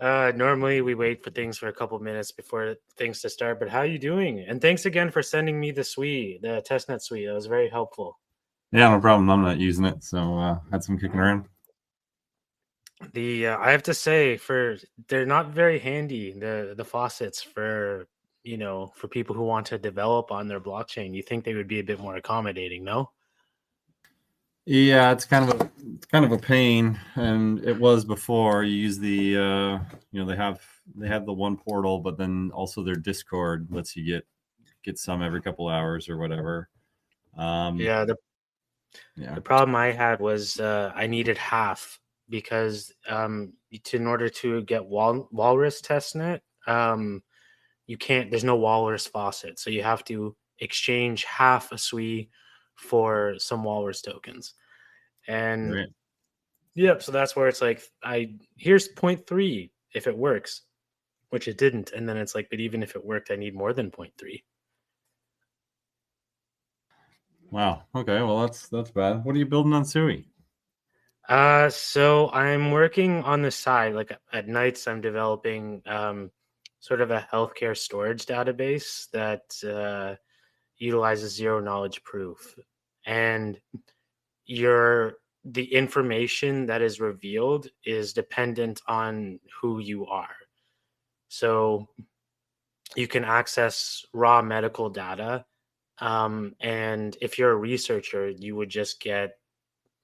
Normally we wait for things for a couple minutes before things to start, but how are you doing? And thanks again for sending me the testnet suite. That was very helpful. Yeah, no problem. I'm not using it, so had some kicking around. I have to say, they're not very handy. The faucets for for people who want to develop on their blockchain. You think they would be a bit more accommodating, no? Yeah, it's kind of a pain, and it was before. You use the they have the one portal, but then also their Discord lets you get some every couple hours or whatever. Yeah, Yeah. the problem I had was I needed half because in order to get Walrus testnet, you can't. There's no Walrus faucet, so you have to exchange half a SWI for some Walrus tokens. And Right. yep, so that's where it's like here's 0.3 if it works, which it didn't, and then it's like, but even if it worked, I need more than 0.3. Wow. Okay. Well, that's bad. What are you building on Sui? So I'm working on the side, like at nights, I'm developing sort of a healthcare storage database that utilizes zero knowledge proof, and the information that is revealed is dependent on who you are. So you can access raw medical data, and if you're a researcher, you would just get,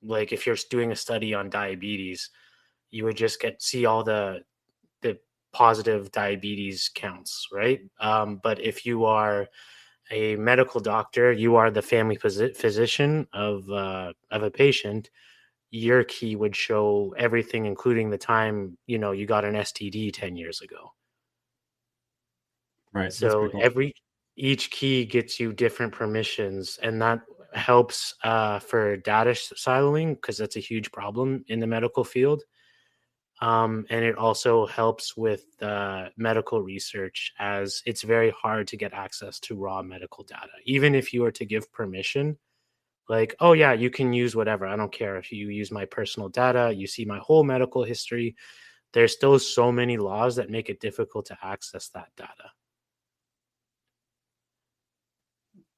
like, if you're doing a study on diabetes, you would just see all the positive diabetes counts, right? But if you are a medical doctor, you are the family physician of a patient. Your key would show everything, including the time you got an STD 10 years ago. Right. That's So pretty cool. each key gets you different permissions, and that helps for data siloing because that's a huge problem in the medical field. And it also helps with medical research, as it's very hard to get access to raw medical data. Even if you were to give permission, like, oh yeah, you can use whatever. I don't care if you use my personal data, you see my whole medical history. There's still so many laws that make it difficult to access that data.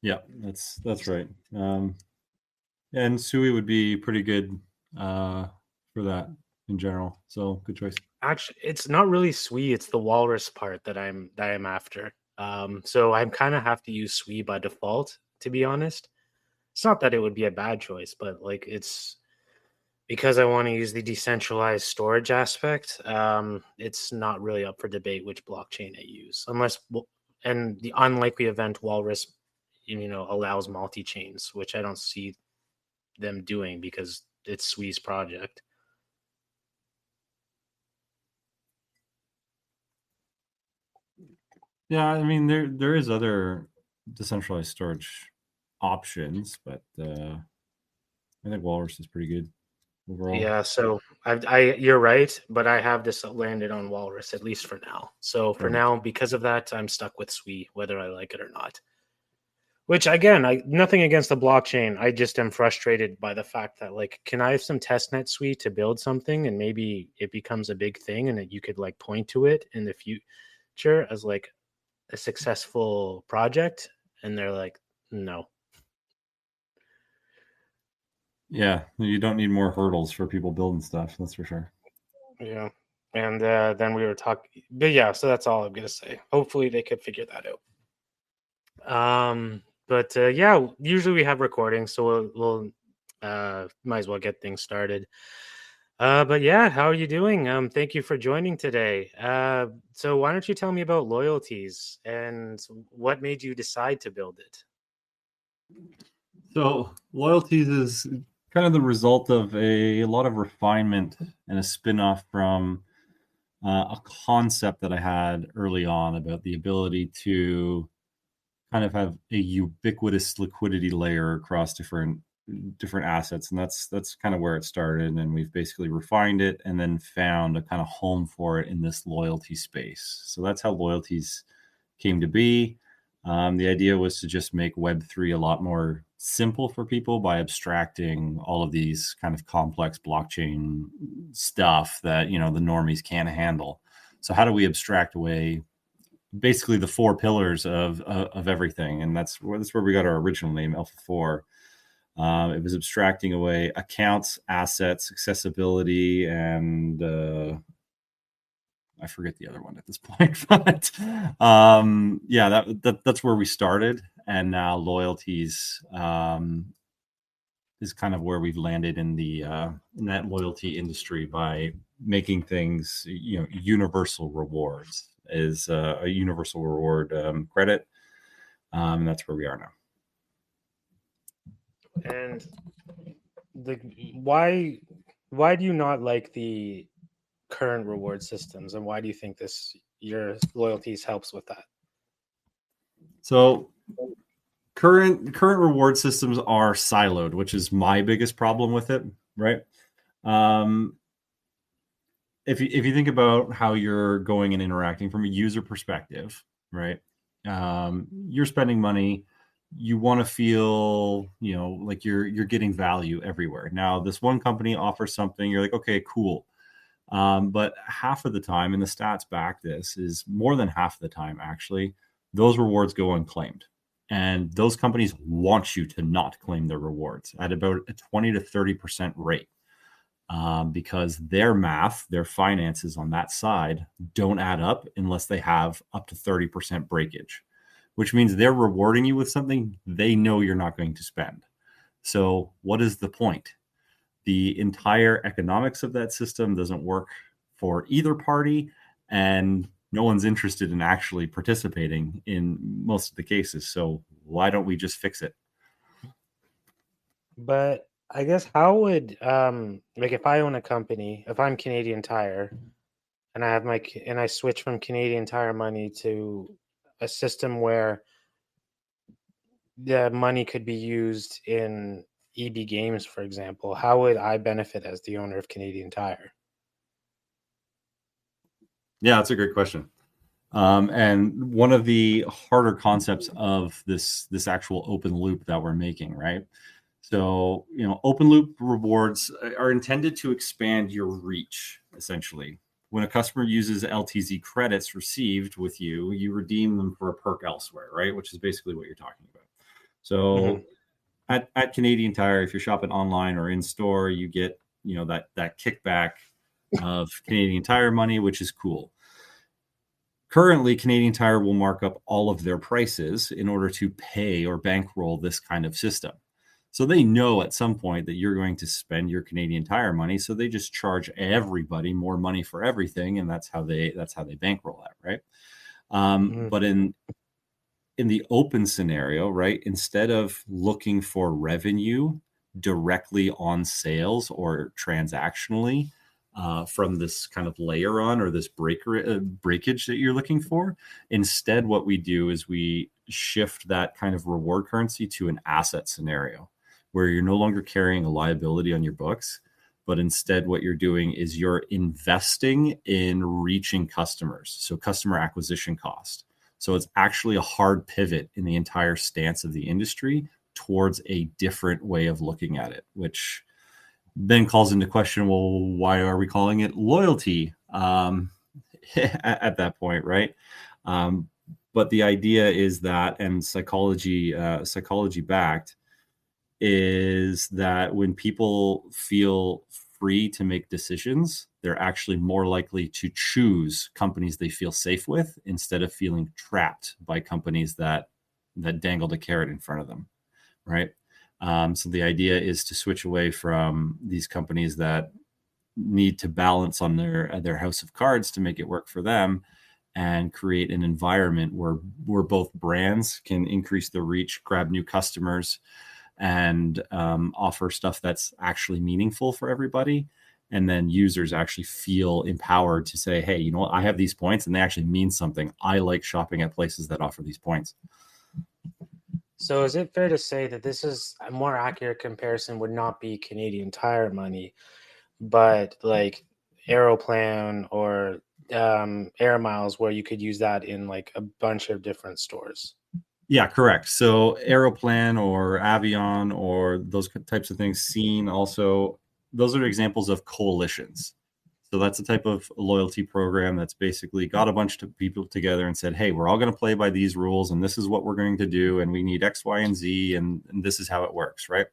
Yeah, that's right. And Sui would be pretty good for that in general. So good choice. Actually, it's not really SWI, it's the walrus part that I'm after. So I kind of have to use SWI by default, to be honest. It's not that it would be a bad choice, but like, it's because I want to use the decentralized storage aspect. It's not really up for debate which blockchain I use, and the unlikely event Walrus, allows multi chains, which I don't see them doing because it's SWI's project. Yeah, I mean there is other decentralized storage options, but I think Walrus is pretty good overall. Yeah, so you're right, but I have this landed on Walrus at least for now. So for Perfect. now, because of that, I'm stuck with SWI, whether I like it or not. Which again, nothing against the blockchain. I just am frustrated by the fact that, like, can I have some testnet suite to build something and maybe it becomes a big thing and that you could like point to it in the future as like a successful project? And they're like, no. Yeah, you don't need more hurdles for people building stuff. That's for sure. Yeah. And then we were talking, but yeah, so that's all I'm gonna say. Hopefully they could figure that out. But yeah, usually we have recordings, so we'll might as well get things started. But yeah, how are you doing? Thank you for joining today. So why don't you tell me about Loyalteez and what made you decide to build it? So Loyalteez is kind of the result of a lot of refinement and a spin-off from a concept that I had early on about the ability to kind of have a ubiquitous liquidity layer across different assets, and that's kind of where it started. And we've basically refined it and then found a kind of home for it in this loyalty space. So that's how Loyalteez came to be. The idea was to just make Web3 a lot more simple for people by abstracting all of these kind of complex blockchain stuff that the normies can't handle. So how do we abstract away basically the four pillars of everything? And that's where we got our original name, Alpha 4. It was abstracting away accounts, assets, accessibility, and I forget the other one at this point. But yeah, that's where we started, and now Loyalteez is kind of where we've landed in that loyalty industry by making things, universal rewards is a universal reward credit, and that's where we are now. And why do you not like the current reward systems, and why do you think your Loyalteez helps with that? So current reward systems are siloed, which is my biggest problem with it, right? If you think about how you're going and interacting from a user perspective, right? You're spending money, you want to feel, like you're getting value everywhere. Now, this one company offers something, you're like, okay, cool. But half of the time, and the stats back this, is more than half of the time, actually, those rewards go unclaimed. And those companies want you to not claim their rewards at about a 20 to 30% rate. Because their math, their finances on that side don't add up unless they have up to 30% breakage, which means they're rewarding you with something they know you're not going to spend. So what is the point? The entire economics of that system doesn't work for either party, and no one's interested in actually participating in most of the cases. So why don't we just fix it? But I guess how would like if I own a company, if I'm Canadian Tire, and I switch from Canadian Tire money to a system where the money could be used in EB Games, for example, how would I benefit as the owner of Canadian Tire? Yeah, that's a great question. And one of the harder concepts of this actual open loop that we're making, right? So, open loop rewards are intended to expand your reach, essentially. When a customer uses LTZ credits received with you, you redeem them for a perk elsewhere, right? Which is basically what you're talking about. So at Canadian Tire, if you're shopping online or in store, you get, that kickback of Canadian Tire money, which is cool. Currently, Canadian Tire will mark up all of their prices in order to pay or bankroll this kind of system. So they know at some point that you're going to spend your Canadian Tire money. So they just charge everybody more money for everything, and that's how they bankroll that, right? But in the open scenario, right, instead of looking for revenue directly on sales or transactionally from this kind of layer on or this breakage that you're looking for, instead what we do is we shift that kind of reward currency to an asset scenario, where you're no longer carrying a liability on your books, but instead what you're doing is you're investing in reaching customers. So customer acquisition cost. So it's actually a hard pivot in the entire stance of the industry towards a different way of looking at it, which then calls into question, well, why are we calling it loyalty at that point, right? But the idea is that, and psychology backed, is that when people feel free to make decisions, they're actually more likely to choose companies they feel safe with instead of feeling trapped by companies that dangled a carrot in front of them, right? So the idea is to switch away from these companies that need to balance on their house of cards to make it work for them, and create an environment where both brands can increase their reach, grab new customers, and offer stuff that's actually meaningful for everybody. And then users actually feel empowered to say, hey, you know what? I have these points and they actually mean something. I like shopping at places that offer these points. So is it fair to say that this is a more accurate comparison would not be Canadian Tire money, but like Aeroplan or Air Miles, where you could use that in like a bunch of different stores? Yeah, correct. So Aeroplan or Avion or those types of things, Scene also, those are examples of coalitions. So that's a type of loyalty program that's basically got a bunch of people together and said, hey, we're all going to play by these rules, and this is what we're going to do, and we need X, Y, and Z, and this is how it works, right?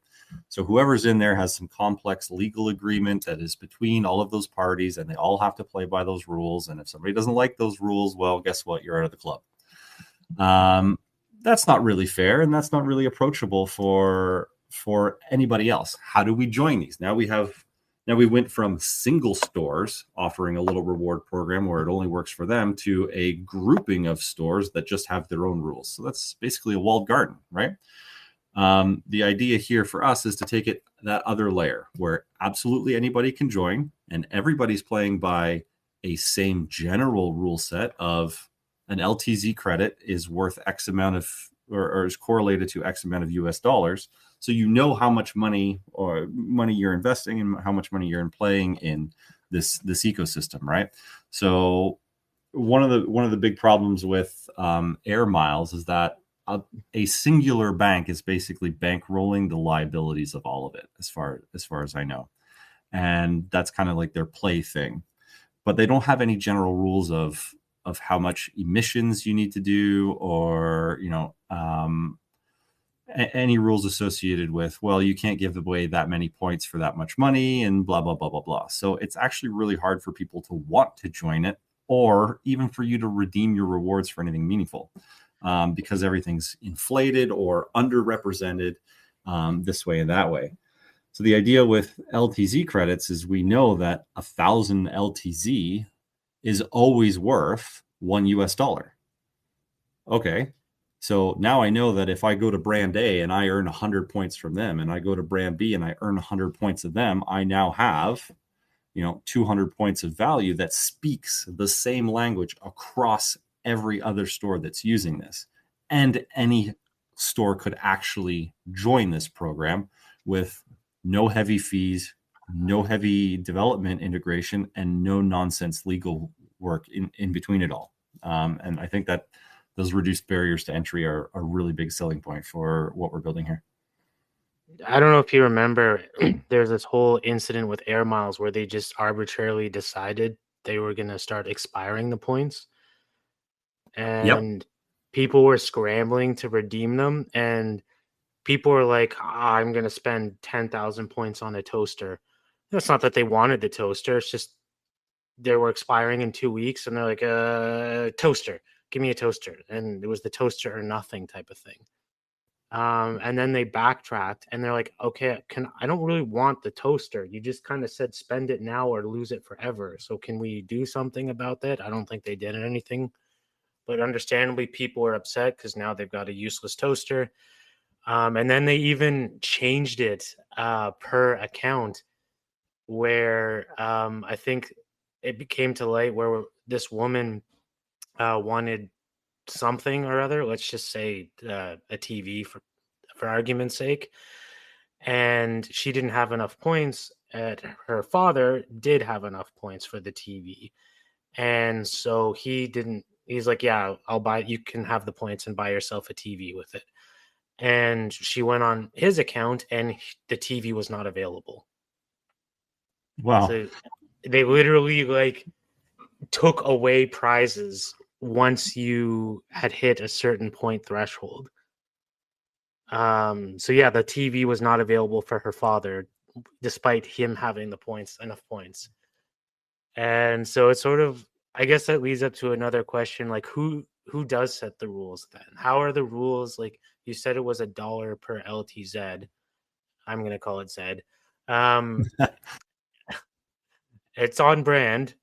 So whoever's in there has some complex legal agreement that is between all of those parties, and they all have to play by those rules. And if somebody doesn't like those rules, well, guess what? You're out of the club. That's not really fair, and that's not really approachable for anybody else. How do we join these? Now we went from single stores offering a little reward program where it only works for them to a grouping of stores that just have their own rules. So that's basically a walled garden, right? The idea here for us is to take it that other layer where absolutely anybody can join and everybody's playing by a same general rule set of an LTZ credit is worth X amount of, or is correlated to X amount of US dollars. So you know how much money you're investing and how much money you're playing in this ecosystem, right? So one of the big problems with air miles is that a singular bank is basically bankrolling the liabilities of all of it, as far as I know, and that's kind of like their play thing. But they don't have any general rules of how much emissions you need to do, or any rules associated with, well, you can't give away that many points for that much money and blah, blah, blah, blah, blah. So it's actually really hard for people to want to join it, or even for you to redeem your rewards for anything meaningful, because everything's inflated or underrepresented this way and that way. So the idea with LTZ credits is we know that 1,000 LTZ is always worth $1. Okay. So now I know that if I go to brand A and I earn 100 points from them, and I go to brand B and I earn 100 points of them, I now have, 200 points of value that speaks the same language across every other store that's using this. And any store could actually join this program with no heavy fees, no heavy development integration, and no nonsense legal work in between it all. And I think that those reduced barriers to entry are a really big selling point for what we're building here. I don't know if you remember, there's this whole incident with air miles where they just arbitrarily decided they were going to start expiring the points. And people were scrambling to redeem them. And people were like, I'm going to spend 10,000 points on a toaster. It's not that they wanted the toaster. It's just they were expiring in 2 weeks. And they're like, toaster. Give me a toaster. And it was the toaster or nothing type of thing. And then they backtracked and they're like, okay, I don't really want the toaster. You just kind of said spend it now or lose it forever. So can we do something about that? I don't think they did anything, but understandably people were upset because now they've got a useless toaster. And then they even changed it per account where I think it became to light where this woman wanted something or other, let's just say a TV for argument's sake, and she didn't have enough points. Her father did have enough points for the TV, and so he's like, yeah, I'll buy, you can have the points and buy yourself a TV with it. And she went on his account and the TV was not available. Wow. So they literally like took away prizes once you had hit a certain point threshold. So yeah, the TV was not available for her father, despite him having the points, enough points. And so it's sort of, I guess that leads up to another question, like who does set the rules then? How are the rules? Like you said, it was $1 per LTZ. I'm going to call it Zed. It's on brand.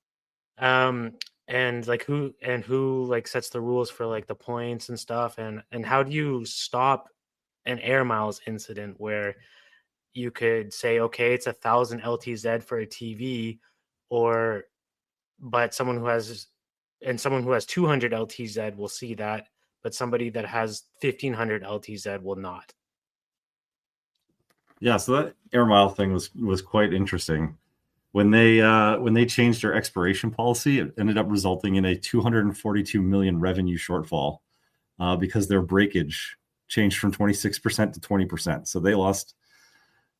And like who like sets the rules for like the points and stuff, and how do you stop an air miles incident where you could say, okay, it's 1,000 LTZ for a TV, but someone who has 200 LTZ will see that, but somebody that has 1,500 LTZ will not. Yeah, so that air mile thing was quite interesting. When they changed their expiration policy, it ended up resulting in a 242 million revenue shortfall because their breakage changed from 26% to 20%. So they lost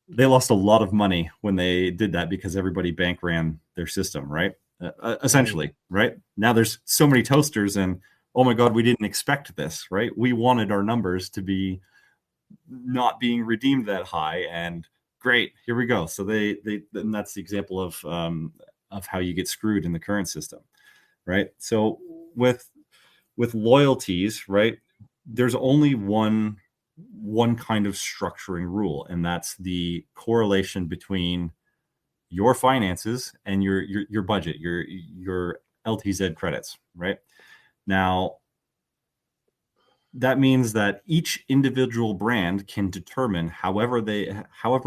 they lost a lot of money when they did that because everybody bank ran their system, right? Essentially, right? Now there's so many toasters and, oh my God, we didn't expect this, right? We wanted our numbers to be not being redeemed that high, and great, here we go. So and that's the example of how you get screwed in the current system, right? So with Loyalteez, right, there's only one kind of structuring rule, and that's the correlation between your finances and your budget, your LTZ credits, right? Now, that means that each individual brand can determine however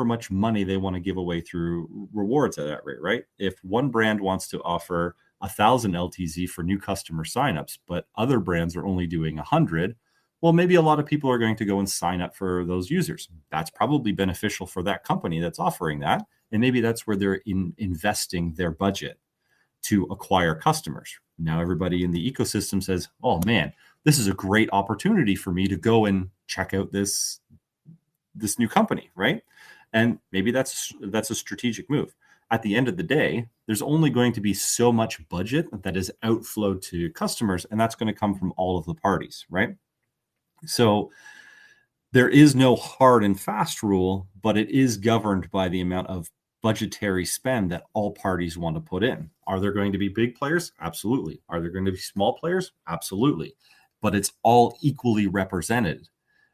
much money they want to give away through rewards at that rate, right? If one brand wants to offer 1,000 LTZ for new customer signups, but other brands are only doing 100, well, maybe a lot of people are going to go and sign up for those users. That's probably beneficial for that company that's offering that, and maybe that's where they're investing their budget to acquire customers. Now everybody in the ecosystem says, oh man, this is a great opportunity for me to go and check out this new company, right? And maybe that's a strategic move. At the end of the day, there's only going to be so much budget that is outflowed to customers, and that's going to come from all of the parties, right? So there is no hard and fast rule, but it is governed by the amount of budgetary spend that all parties want to put in. Are there going to be big players? Absolutely. Are there going to be small players? Absolutely. But it's all equally represented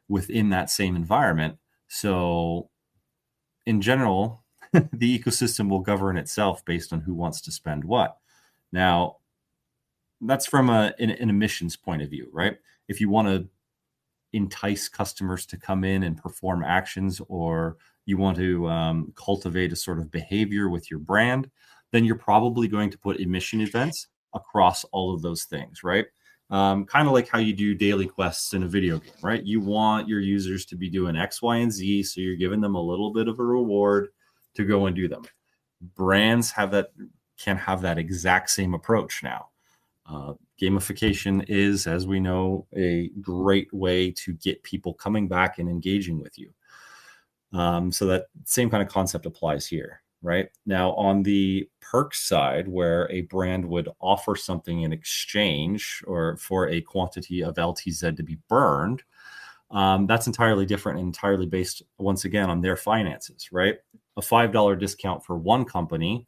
within that same environment. So in general, the ecosystem will govern itself based on who wants to spend what. Now, that's from an emissions point of view, right? If you want to entice customers to come in and perform actions, or you want to cultivate a sort of behavior with your brand, then you're probably going to put emission events across all of those things, right? Kind of like how you do daily quests in a video game, right? You want your users to be doing X, Y, and Z, so you're giving them a little bit of a reward to go and do them. Brands can have that exact same approach now. Gamification is, as we know, a great way to get people coming back and engaging with you. So that same kind of concept applies here, right? Now, on the perks side, where a brand would offer something in exchange or for a quantity of LTZ to be burned, that's entirely different and entirely based, once again, on their finances, right? A $5 discount for one company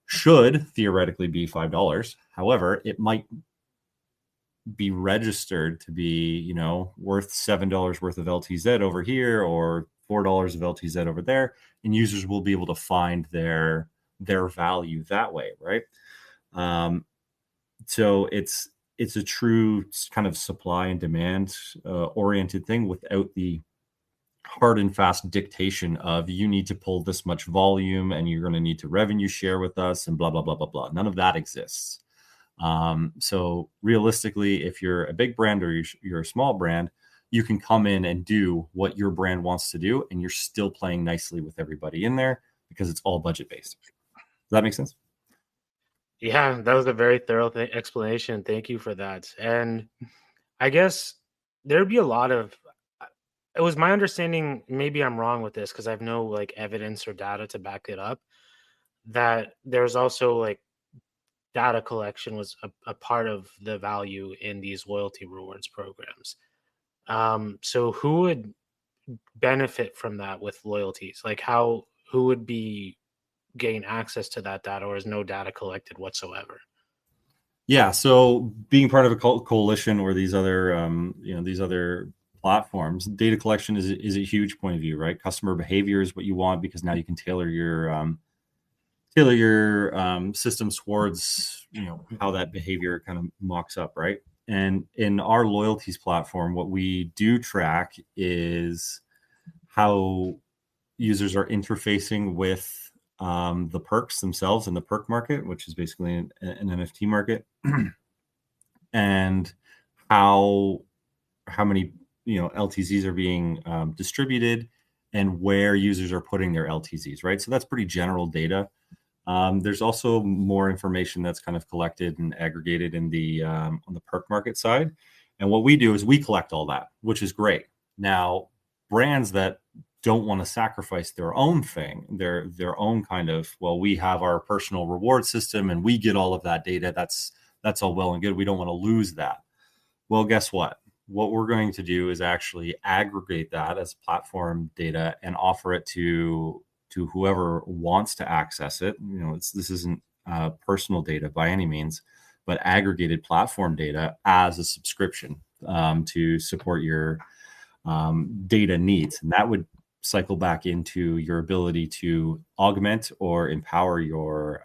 should theoretically be $5. However, it might be registered to be, worth $7 worth of LTZ over here, or $4 of LTZ over there, and users will be able to find their value that way, right? So it's a true kind of supply and demand oriented thing, without the hard and fast dictation of you need to pull this much volume and you're going to need to revenue share with us and blah blah blah blah blah. None of that exists. So realistically, if you're a big brand or you're a small brand, you can come in and do what your brand wants to do, and you're still playing nicely with everybody in there because it's all budget based. Does that make sense? Yeah, that was a very thorough explanation. Thank you for that. And I guess there'd be a lot of, it was my understanding, maybe I'm wrong with this because I have no like evidence or data to back it up, that there's also like data collection was a part of the value in these loyalty rewards programs. So who would benefit from that with Loyalteez? Like who would be gain access to that data, or is no data collected whatsoever? Yeah, so being part of a coalition or these other these other platforms, data collection is a huge point of view, right? Customer behavior is what you want, because now you can tailor your systems towards how that behavior kind of mocks up, right? And in our Loyalteez platform, what we do track is how users are interfacing with the perks themselves in the perk market, which is basically an NFT market, and how many LTZs are being distributed, and where users are putting their LTZs, right? So that's pretty general data. There's also more information that's kind of collected and aggregated in the on the perk market side. And what we do is we collect all that, which is great. Now, brands that don't want to sacrifice their own thing, their own kind of, well, we have our personal reward system and we get all of that data. That's all well and good. We don't want to lose that. Well, guess what? What we're going to do is actually aggregate that as platform data and offer it to whoever wants to access it. This isn't personal data by any means, but aggregated platform data as a subscription to support your data needs. And that would cycle back into your ability to augment or empower your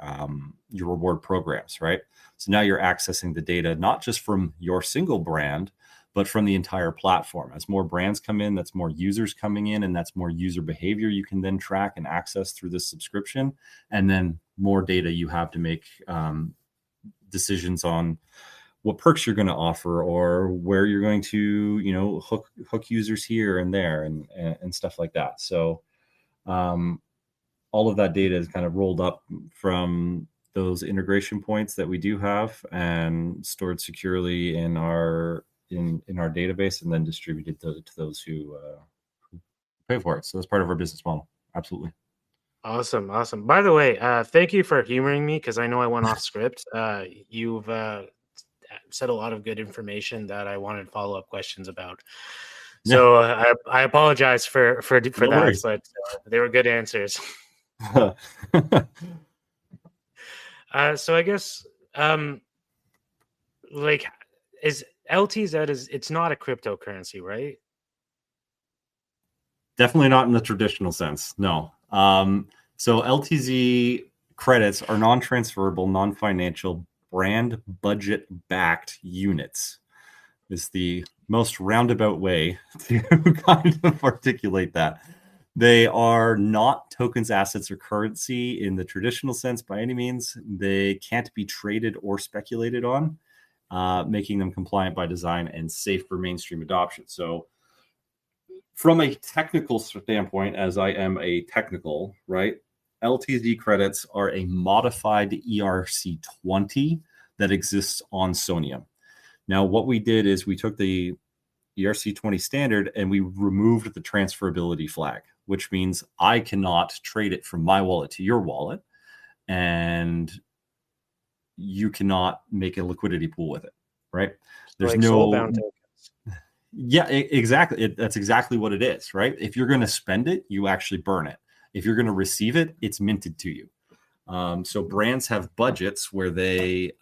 reward programs, right? So now you're accessing the data, not just from your single brand, but from the entire platform. As more brands come in, that's more users coming in, and that's more user behavior you can then track and access through this subscription. And then more data you have to make decisions on what perks you're going to offer or where you're going to, hook users here and there and stuff like that. So all of that data is kind of rolled up from those integration points that we do have and stored securely in our database and then distributed to those who pay for it. So that's part of our business model. Absolutely. Awesome. By the way, thank you for humoring me because I know I went off script. You've said a lot of good information that I wanted follow-up questions about. So I apologize for that, worries. But they were good answers. So I guess is Layalteez it's not a cryptocurrency, right? Definitely not in the traditional sense. No. So LTZ credits are non-transferable, non-financial brand budget backed units. Is the most roundabout way to kind of articulate that. They are not tokens, assets, or currency in the traditional sense by any means. They can't be traded or speculated on, making them compliant by design and safe for mainstream adoption. So from a technical standpoint, as I am a technical, right, LTZ credits are a modified ERC20 that exists on Sonium. Now, what we did is we took the ERC20 standard and we removed the transferability flag, which means I cannot trade it from my wallet to your wallet, and you cannot make a liquidity pool with it, right? There's like no soulbound tokens. Yeah, exactly. That's exactly what it is, right? If you're going to spend it, you actually burn it. If you're going to receive it, it's minted to you. So brands have budgets where they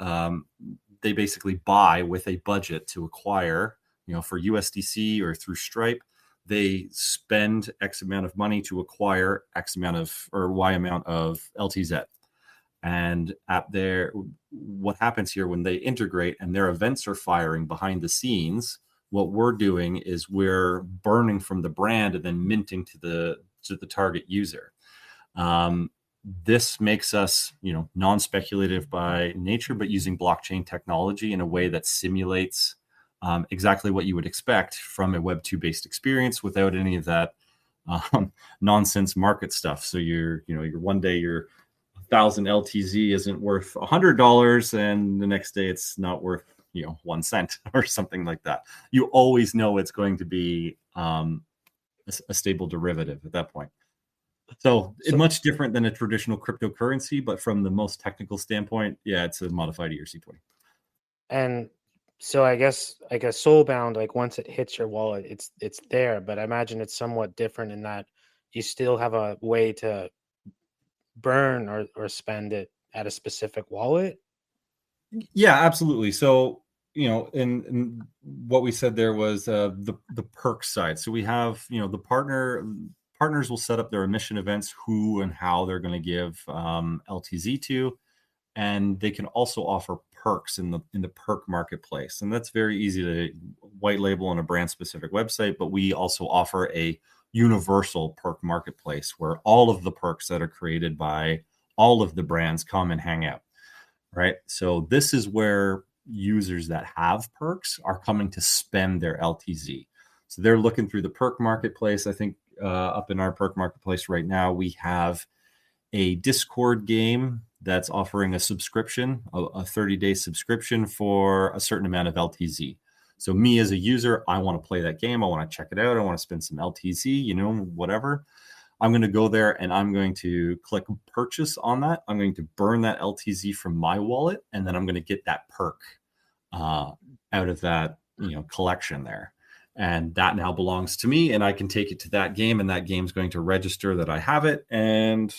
basically buy with a budget to acquire, for USDC or through Stripe, they spend X amount of money to acquire X amount of or Y amount of LTZ. And what happens here when they integrate and their events are firing behind the scenes, what we're doing is we're burning from the brand and then minting to the target user. This makes us, non-speculative by nature, but using blockchain technology in a way that simulates exactly what you would expect from a Web2 based experience without any of that nonsense market stuff. So you're one day your 1,000 LTZ isn't worth $100, and the next day it's not worth 1 cent or something like that. You always know it's going to be a stable derivative at that point. So it's much different than a traditional cryptocurrency, but from the most technical standpoint, yeah, it's a modified ERC20. And so I guess soulbound, like once it hits your wallet, it's there, but I imagine it's somewhat different in that you still have a way to burn or spend it at a specific wallet. Yeah, absolutely. So in what we said there was the perk side. So we have the partners will set up their emission events, who and how they're going to give LTZ to, and they can also offer perks in the perk marketplace, and that's very easy to white label on a brand specific website. But we also offer a universal perk marketplace where all of the perks that are created by all of the brands come and hang out, right? So this is where users that have perks are coming to spend their LTZ. So they're looking through the perk marketplace. I think up in our perk marketplace right now, we have a Discord game that's offering a subscription, a 30-day subscription for a certain amount of LTZ. So me as a user, I want to play that game. I want to check it out. I want to spend some LTZ, you know, whatever. I'm going to go there and I'm going to click purchase on that. I'm going to burn that LTZ from my wallet, and then I'm going to get that perk out of that, you know, collection there. And that now belongs to me, and I can take it to that game, and that game's going to register that I have it. And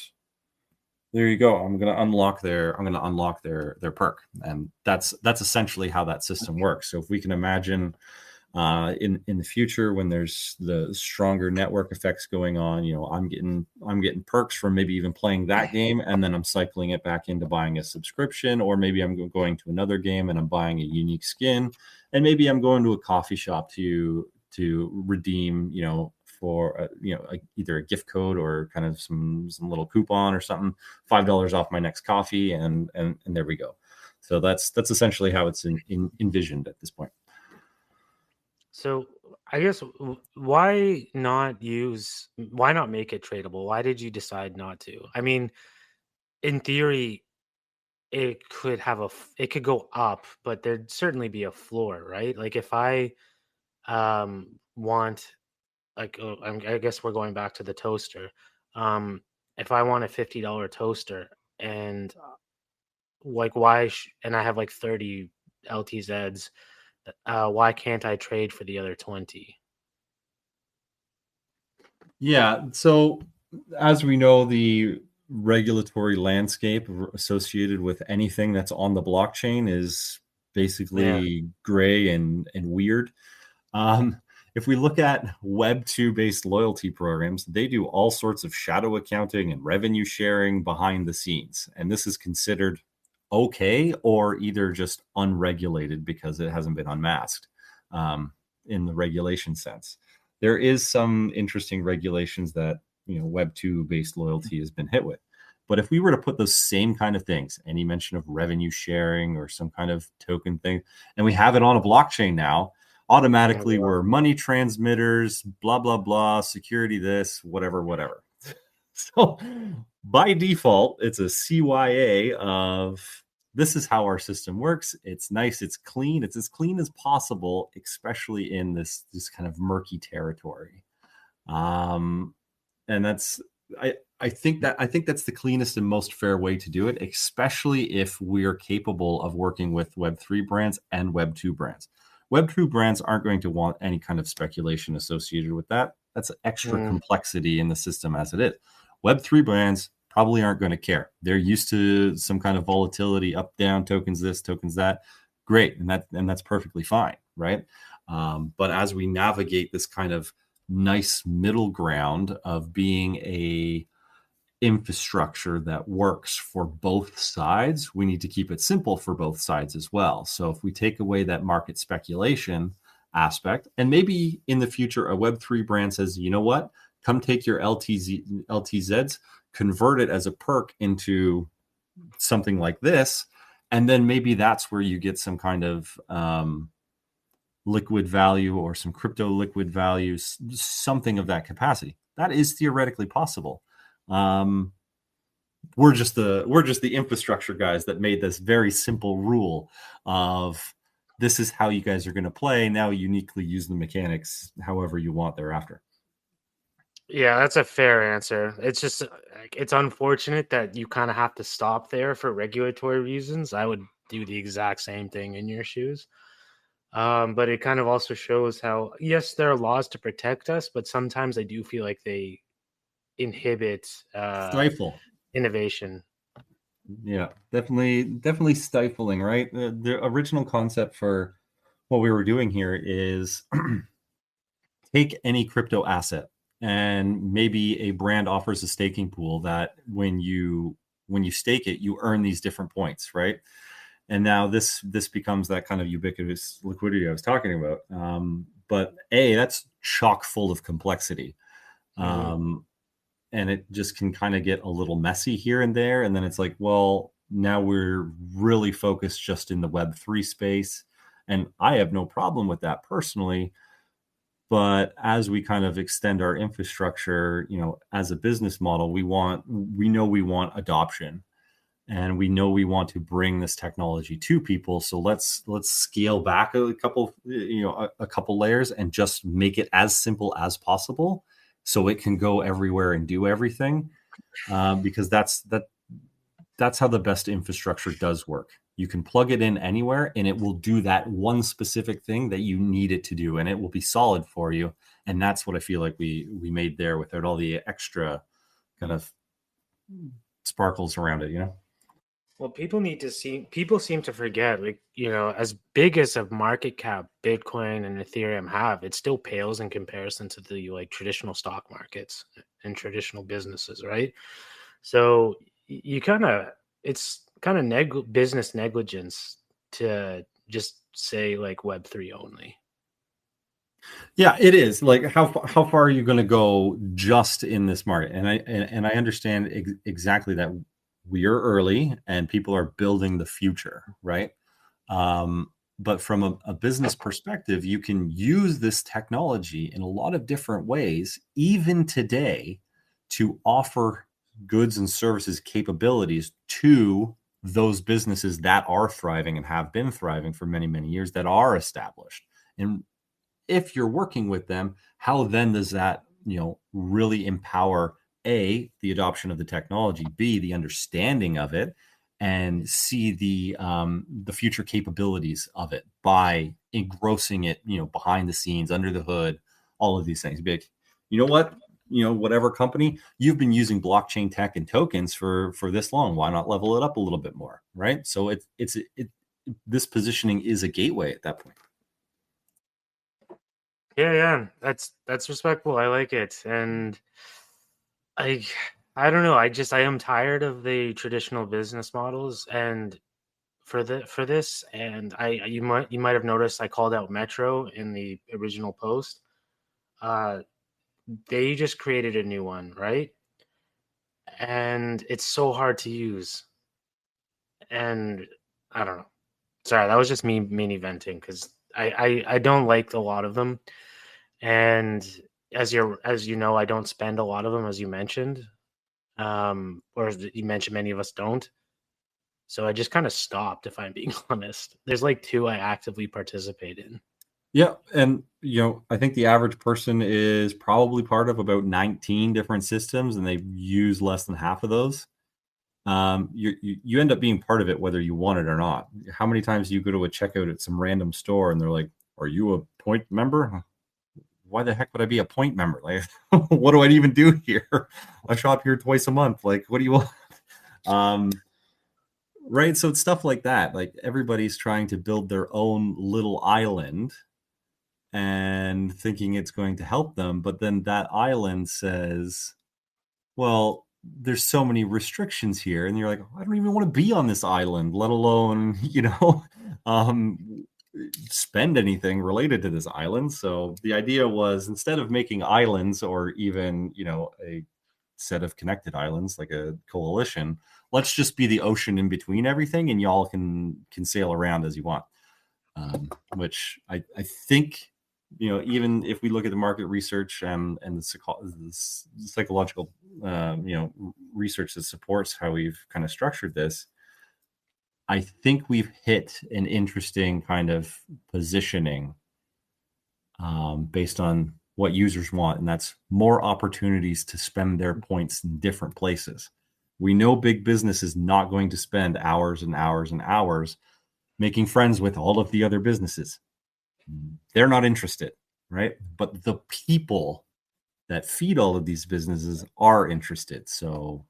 there you go. I'm going to unlock their perk. And that's essentially how that system works. So if we can imagine in the future, when there's the stronger network effects going on, you know, I'm getting perks from maybe even playing that game, and then I'm cycling it back into buying a subscription, or maybe I'm going to another game and I'm buying a unique skin, and maybe I'm going to a coffee shop to redeem, you know, for either a gift code or kind of some little coupon or something, $5 off my next coffee, and there we go. So that's essentially how it's envisioned at this point. So I guess why not make it tradable? Why did you decide not to? I mean, in theory, it could go up, but there'd certainly be a floor, right? Like if I want, like, I guess we're going back to the toaster. If I want a $50 toaster, and like and I have like 30 LTZs, why can't I trade for the other 20? Yeah. So as we know, the regulatory landscape associated with anything that's on the blockchain is basically gray and weird. If we look at Web2 based loyalty programs, they do all sorts of shadow accounting and revenue sharing behind the scenes. And this is considered okay, or either just unregulated because it hasn't been unmasked in the regulation sense. There is some interesting regulations that, you know, Web2 based loyalty has been hit with. But if we were to put those same kind of things, any mention of revenue sharing or some kind of token thing, and we have it on a blockchain now, automatically we're money transmitters, blah, blah, blah, security this, whatever. So by default, it's a CYA of this is how our system works. It's nice. It's clean. It's as clean as possible, especially in this kind of murky territory. And that's, I think that's the cleanest and most fair way to do it, especially if we're capable of working with Web3 brands and Web2 brands. Web2 brands aren't going to want any kind of speculation associated with that. That's extra complexity in the system as it is. Web3 brands probably aren't going to care. They're used to some kind of volatility, up, down, tokens this, tokens that. Great, and that's perfectly fine, right? But as we navigate this kind of nice middle ground of being a infrastructure that works for both sides, we need to keep it simple for both sides as well. So if we take away that market speculation aspect, and maybe in the future a Web3 brand says, you know what, come take your LTZs, convert it as a perk into something like this, and then maybe that's where you get some kind of liquid value or some crypto liquid values, something of that capacity. That is theoretically possible. We're just the infrastructure guys that made this very simple rule of this is how you guys are going to play. Now uniquely use the mechanics however you want thereafter. Yeah, that's a fair answer. It's just it's unfortunate that you kind of have to stop there for regulatory reasons. I would do the exact same thing in your shoes. But it kind of also shows how, yes, there are laws to protect us, but sometimes I do feel like they inhibit Stifle innovation. Yeah, definitely stifling, right? The original concept for what we were doing here is take any crypto asset, and maybe a brand offers a staking pool that when you stake it, you earn these different points, right? And now this becomes that kind of ubiquitous liquidity I was talking about. But that's chock full of complexity. And it just can kind of get a little messy here and there. And then it's like, well, now we're really focused just in the Web3 space. And I have no problem with that personally. But as we kind of extend our infrastructure, you know, as a business model, we want adoption. and we know we want to bring this technology to people. So let's scale back a couple, a couple layers and just make it as simple as possible, so it can go everywhere and do everything. Because that's how the best infrastructure does work. You can plug it in anywhere and it will do that one specific thing that you need it to do, and it will be solid for you. And that's what I feel like we made there, without all the extra kind of sparkles around it, Well, people seem to forget, like, as big as a market cap Bitcoin and Ethereum have, it still pales in comparison to the like traditional stock markets and traditional businesses, right? So you kind of, it's kind of business negligence to just say like Web3 only. Yeah, it is. Like, how far are you going to go just in this market? And I understand exactly that we are early and people are building the future, right? But from a business perspective, you can use this technology in a lot of different ways, even today, to offer goods and services capabilities to those businesses that are thriving and have been thriving for many, many years, that are established. And if you're working with them, how then does that, really empower A, the adoption of the technology, B, the understanding of it, and C, the future capabilities of it by engrossing it, behind the scenes, under the hood, all of these things. Be like, you know what? Whatever company, you've been using blockchain tech and tokens for this long. Why not level it up a little bit more, right? So this positioning is a gateway at that point. Yeah, that's respectful. I like it. And I I don't know. I am tired of the traditional business models, and for this, and you might have noticed I called out Metro in the original post. Uh they just created a new one, right? And it's so hard to use. And I don't know. Sorry, that was just me mini venting because I don't like a lot of them. And as you know, I don't spend a lot of them, as you mentioned. Or as you mentioned, many of us don't. So I just kind of stopped, if I'm being honest. There's like two I actively participate in. Yeah, and I think the average person is probably part of about 19 different systems, and they use less than half of those. You end up being part of it whether you want it or not. How many times do you go to a checkout at some random store and they're like, "Are you a point member?" Why the heck would I be a point member? Like, what do I even do here? I shop here twice a month. Like, what do you want? Um, right. So it's stuff like that. Like, everybody's trying to build their own little island and thinking it's going to help them. But then that island says, well, there's so many restrictions here. And you're like, I don't even want to be on this island, let alone, um, spend anything related to this island. So the idea was, instead of making islands, or even, a set of connected islands like a coalition, let's just be the ocean in between everything, and y'all can sail around as you want. Which I think, even if we look at the market research and the psychological research that supports how we've kind of structured this, I think we've hit an interesting kind of positioning, based on what users want, and that's more opportunities to spend their points in different places. We know big business is not going to spend hours and hours and hours making friends with all of the other businesses. They're not interested, right? But the people that feed all of these businesses are interested. So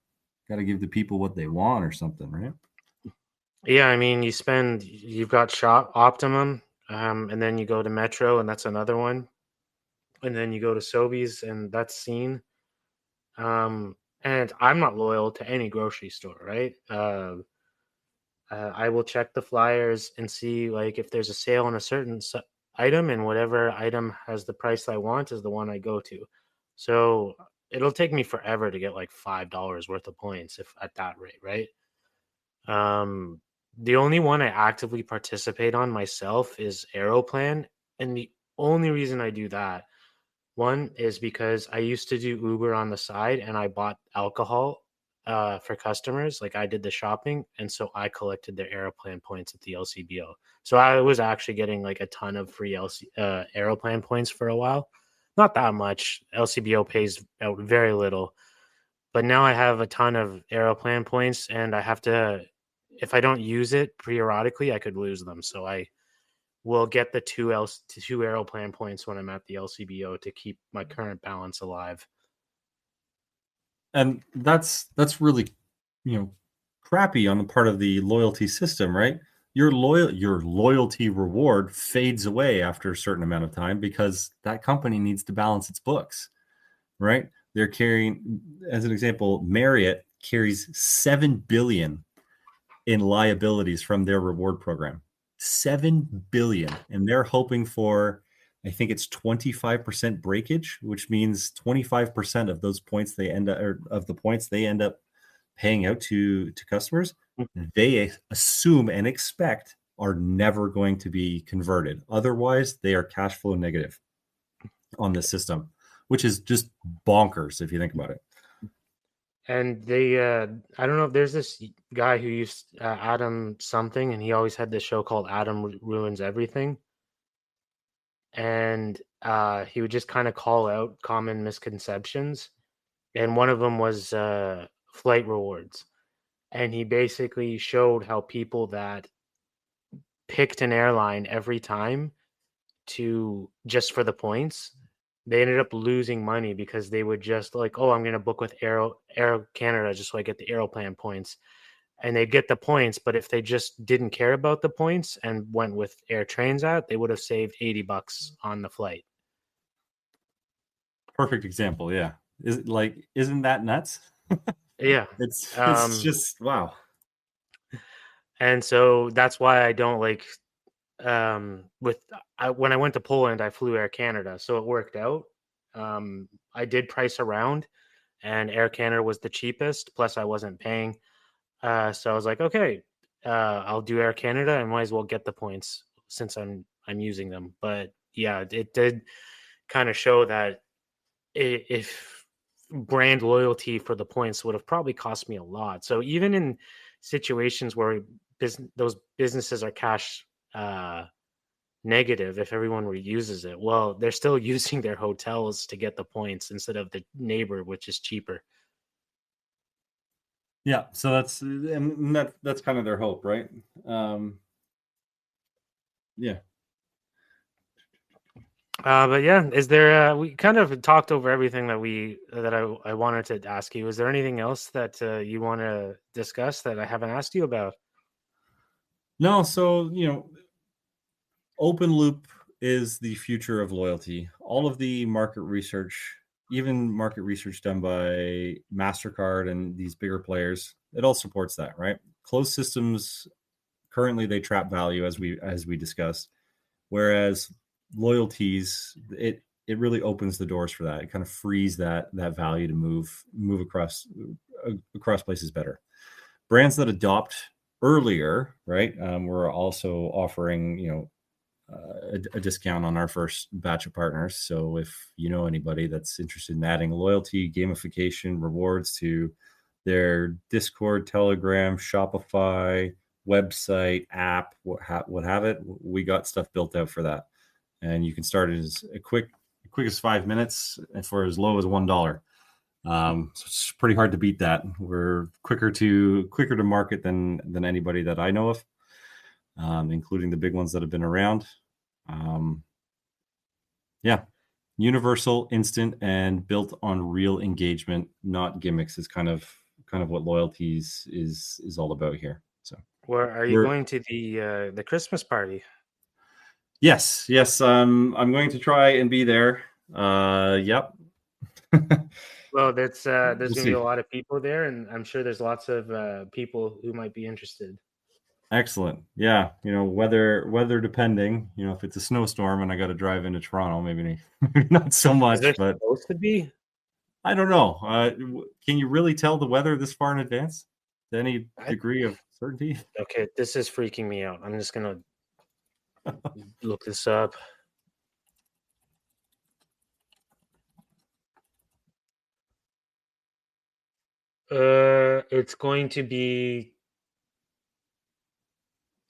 got to give the people what they want or something, right? Yeah, I mean, you've got Shop Optimum, and then you go to Metro, and that's another one. And then you go to Sobeys, and that's Scene. And I'm not loyal to any grocery store, right? I will check the flyers and see like if there's a sale on a certain item, and whatever item has the price I want is the one I go to. So it'll take me forever to get like $5 worth of points if at that rate, right? The only one I actively participate on myself is Aeroplan, and the only reason I do that, one is because I used to do Uber on the side and I bought alcohol for customers. Like I did the shopping, and so I collected their Aeroplan points at the LCBO. So I was actually getting like a ton of free Aeroplan points for a while. Not that much. LCBO pays out very little, but now I have a ton of Aeroplan points, and I have to. If I don't use it periodically, I could lose them. So I will get the two Aeroplan points when I'm at the LCBO to keep my current balance alive. And that's really, crappy on the part of the loyalty system, right? Your loyalty reward fades away after a certain amount of time because that company needs to balance its books, right? They're carrying, as an example, Marriott carries 7 billion in liabilities from their reward program. 7 billion, and they're hoping for, I think it's 25% breakage, which means 25% of those points they end up, or of the points they end up paying out to customers, they assume and expect are never going to be converted. Otherwise, they are cash flow negative on this system, which is just bonkers if you think about it. And they, I don't know if there's this guy who used Adam something, and he always had this show called Adam Ruins Everything. And he would just kind of call out common misconceptions. And one of them was flight rewards. And he basically showed how people that picked an airline every time to just for the points, they ended up losing money because they would just like, oh, I'm going to book with Aero Canada just so I get the Aeroplan points. And they'd get the points, but if they just didn't care about the points and went with Air Transat, they would have saved $80 on the flight. Perfect example, yeah. Isn't that nuts? Yeah. It's just wow. And so that's why I don't like when I went to Poland, I flew Air Canada, so it worked out. I did price around, and Air Canada was the cheapest. Plus, I wasn't paying, so I was like, okay, I'll do Air Canada. I might as well get the points since I'm using them. But yeah, it did kind of show that if brand loyalty for the points would have probably cost me a lot. So even in situations where those businesses are cash negative, if everyone reuses it, well, they're still using their hotels to get the points instead of the neighbor, which is cheaper. Yeah, so that's kind of their hope, right? Yeah. But yeah, is there? We kind of talked over everything that I wanted to ask you. Is there anything else that you want to discuss that I haven't asked you about? No, so open loop is the future of loyalty. All of the market research, even market research done by MasterCard and these bigger players, it all supports that, right? Closed systems currently they trap value as we discussed, whereas Loyalteez it really opens the doors for that. It kind of frees that value to move across places better. Brands that adopt earlier, right? We're also offering a discount on our first batch of partners. So if you know anybody that's interested in adding loyalty, gamification, rewards to their Discord, Telegram, Shopify, website, app, what have it, we got stuff built out for that. And you can start it as quick as 5 minutes and for as low as $1. So it's pretty hard to beat that. We're quicker to market than anybody that I know of, including the big ones that have been around. Yeah, universal, instant, and built on real engagement, not gimmicks, is kind of what Loyalteez is all about here. So, Where are you going to the Christmas party? Yes. I'm going to try and be there. Yep. Well, that's there's We'll going to be see. a lot of people there, and I'm sure there's lots of people who might be interested. Excellent. Yeah, weather depending. If it's a snowstorm and I got to drive into Toronto, maybe not so much. Is there but supposed to be? I don't know. Can you really tell the weather this far in advance to any degree of certainty? Okay, this is freaking me out. I'm just gonna look this up. It's going to be,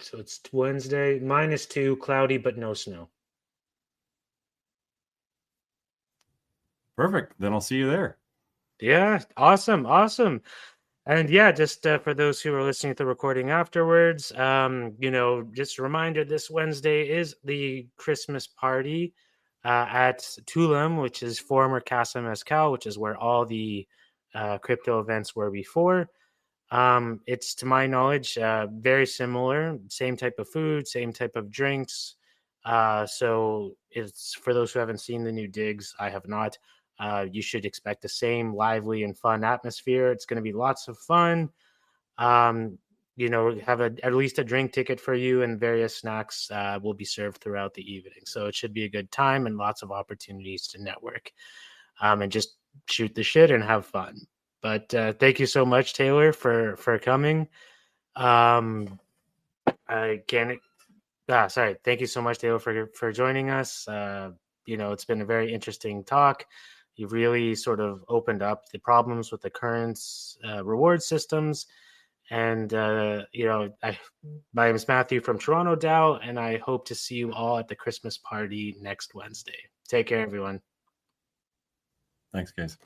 so it's Wednesday, -2, cloudy, but no snow. Perfect. Then I'll see you there. Yeah, awesome, awesome. And yeah, just for those who are listening to the recording afterwards, just a reminder, this Wednesday is the Christmas party at Tulum, which is former Casa Mezcal, which is where all the crypto events were before. It's, to my knowledge, very similar, same type of food, same type of drinks. So it's for those who haven't seen the new digs. I have not. You should expect the same lively and fun atmosphere. It's going to be lots of fun. Um, have at least a drink ticket for you, and various snacks will be served throughout the evening. So it should be a good time and lots of opportunities to network, and just shoot the shit and have fun. But thank you so much, Taylor, for coming. I can't. Sorry. Thank you so much, Taylor, for joining us. It's been a very interesting talk. You've really sort of opened up the problems with the current reward systems. And my name is Matthew from Toronto DAO, and I hope to see you all at the Christmas party next Wednesday. Take care, everyone. Thanks, guys.